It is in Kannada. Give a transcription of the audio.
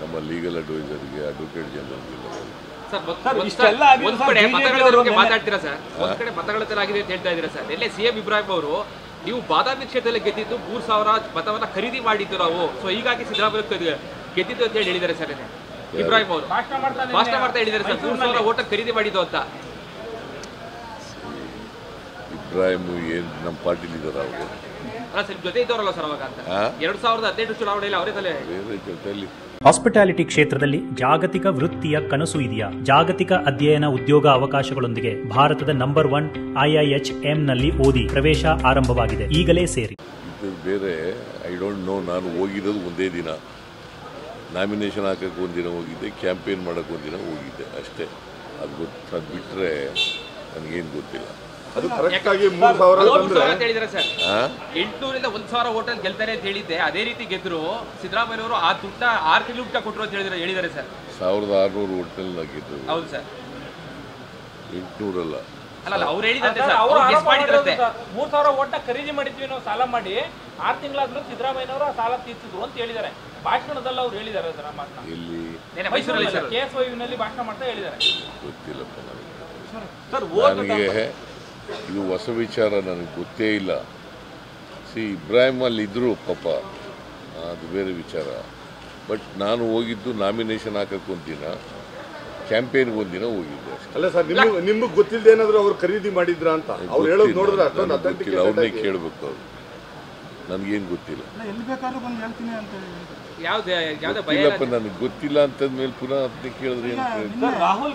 ನಮ್ಮ ಲೀಗಲ್ ಅಡ್ವೈಸರ್ಗೆ, ಅಡ್ವೊಕೇಟ್ ಜನರಲ್ಗೆ. ಮಾತಾಡ್ತೀರಾ ಸರ್? ಒಂದ್ ಕಡೆ ಮತಗಳ ತರ ಆಗಿದೆ ಅಂತ ಹೇಳ್ತಾ ಇದ್ದೀರಾ ಸರ್. ನಿನ್ನೆ ಸಿಎಂ ಇಬ್ರಾಹಿಂ ಅವರು ನೀವು ಬಾದಾಮಿ ಕ್ಷೇತ್ರದಲ್ಲಿ ಗೆದ್ದಿದ್ದು 3,000 ಮತವನ್ನ ಖರೀದಿ ಮಾಡಿದ್ದು ನಾವು, ಸೊ ಹೀಗಾಗಿ ಸಿದ್ದರಾಮಯ್ಯ ಗೆದ್ದಿದ್ದು ಅಂತ ಹೇಳಿ ಹೇಳಿದ್ದಾರೆ ಸರ್. ಇಬ್ರಾಹಿಂ ಅವರು ಭಾಷಣ ಮಾಡ್ತಾ ಹೇಳಿದ್ದಾರೆ ಸರ್, 3,000 ಓಟ ಖರೀದಿ ಮಾಡಿದ್ದು ಅಂತ. ಇಬ್ರಾಹಿಂ ಏನು ನಮ್ಮ ಪಾರ್ಟಿಲಿ ಇದ್ದಾರೆ ಅವರು? ಅಲ್ಲ ಸರ್, ಜೊತೆ ಇದ್ದವರಲ್ಲ ಸರ್ ಅವಾಗ ಅಂತ. 2018 ಚುನಾವಣೆಯಲ್ಲಿ ಅವರೇ ತಲೆ ಜೊತೆಯಲ್ಲಿ. ಹಾಸ್ಪಿಟಾಲಿಟಿ ಕ್ಷೇತ್ರದಲ್ಲಿ ಜಾಗತಿಕ ವೃತ್ತಿಯ ಕನಸು ಇದೆಯಾ? ಜಾಗತಿಕ ಅಧ್ಯಯನ ಉದ್ಯೋಗ ಅವಕಾಶಗಳೊಂದಿಗೆ ಭಾರತದ ನಂಬರ್ 1 IIHM ನಲ್ಲಿ ಓದಿ. ಪ್ರವೇಶ ಆರಂಭವಾಗಿದೆ, ಈಗಲೇ ಸೇರಿ. ಇದು ಬೇರೆ, ಐ ಡೋಂಟ್ ನೋ. ನಾನು ಹೋಗಿರೋದು ಒಂದೇ ದಿನ, ನಾಮಿನೇಷನ್ ಹಾಕಕ್ಕೆ ಒಂದಿನ ಹೋಗಿದ್ದೆ, ಕ್ಯಾಂಪೇನ್ ಮಾಡೋಕ್ಕೆ ಒಂದಿನ ಹೋಗಿದ್ದೆ ಅಷ್ಟೇ. ಅದು ಬಿಟ್ಟರೆ ನನಗೇನು ಗೊತ್ತಿಲ್ಲ. ಅದು ಕರೆಕ್ಟಾಗಿ 3,000 ಹೇಳಿದ್ದಾರೆ ಸರ್. 800ರಿಂದ 1,000 ಹೋಟೆಲ್ ಗೆಲ್ತಾರೆ ಅಂತ ಹೇಳಿದ್ದೆ, ಅದೇ ರೀತಿ ಗೆದ್ರು. ಸಿದ್ದರಾಮಯ್ಯ ಅವರು ಆ ದುಡ್ಡ 6 ತಿಂಗಳು ಊಟ ಕೊಟ್ಟರು ಅಂತ ಹೇಳಿದ್ದಾರೆ ಸರ್. 1,600 ಹೋಟೆಲ್ ಗೆದ್ದರು. ಹೌದು ಸರ್, 800 ಅಲ್ಲ. ಅಲ್ಲ ಅವ್ರು ಹೇಳಿದಂತೆ ಸರ್, ಅವ್ರು ಗೆಸ್ ಮಾಡಿದ್ರಂತೆ 3,000 ಓಟ ಖರೀದಿ ಮಾಡಿದ್ವಿ ನಾವು ಸಾಲ ಮಾಡಿ. 6 ತಿಂಗಳಾದ್ರೂ ಸಿದ್ದರಾಮಯ್ಯನವರು ಆ ಸಾಲ ತೀರ್ಸಿದ್ರು ಅಂತ ಹೇಳಿದ್ದಾರೆ. ಭಾಷಣದಲ್ಲಿ ಅವ್ರು ಹೇಳಿದ್ದಾರೆ ಸರ್. ಮಾತನ್ನ ಇಲ್ಲಿ ಮೈಸೂರಲ್ಲಿ KSYU ಭಾಷಣ ಮಾಡ್ತಾ ಹೇಳಿದ್ದಾರೆ. ಗೊತ್ತಿಲ್ಲಪ್ಪ ನನಗೆ. ಇದು ಹೊಸ ವಿಚಾರ, ನನಗೆ ಗೊತ್ತೇ ಇಲ್ಲ. ಇಬ್ರಾಹಿಂ ಅಲ್ಲಿ ಇದ್ರು ಪಾಪ, ಅದು ಬೇರೆ ವಿಚಾರ. ಬಟ್ ನಾನು ಹೋಗಿದ್ದು ನಾಮಿನೇಷನ್ ಹಾಕಕ್ಕೆ ಒಂದಿನ, ಕ್ಯಾಂಪೇನ್ಗೆ ಒಂದಿನ ಹೋಗಿದ್ದೆ ಅಷ್ಟೇ. ಅಲ್ಲ ಸರ್, ನಿಮ್ಗೆ ಗೊತ್ತಿಲ್ಲದೆ ಏನಾದ್ರು ಅವ್ರು ಖರೀದಿ ಮಾಡಿದ್ರ ಅಂತ ಅವ್ರು ಹೇಳೋದು ನೋಡಿದ್ರೆ ಗೊತ್ತಿಲ್ಲ. ಅವ್ರನ್ನೇ ಕೇಳಬೇಕು ಅವ್ರು, ನನಗೇನು ಗೊತ್ತಿಲ್ಲ. ಯಾವ್ದು ನನಗೆ ಗೊತ್ತಿಲ್ಲ ಅಂತಂದ್ಮೇಲೆ ಪುನಃ ಅದನ್ನೇ ಕೇಳಿದ್ರೆ ಏನು? ರಾಹುಲ್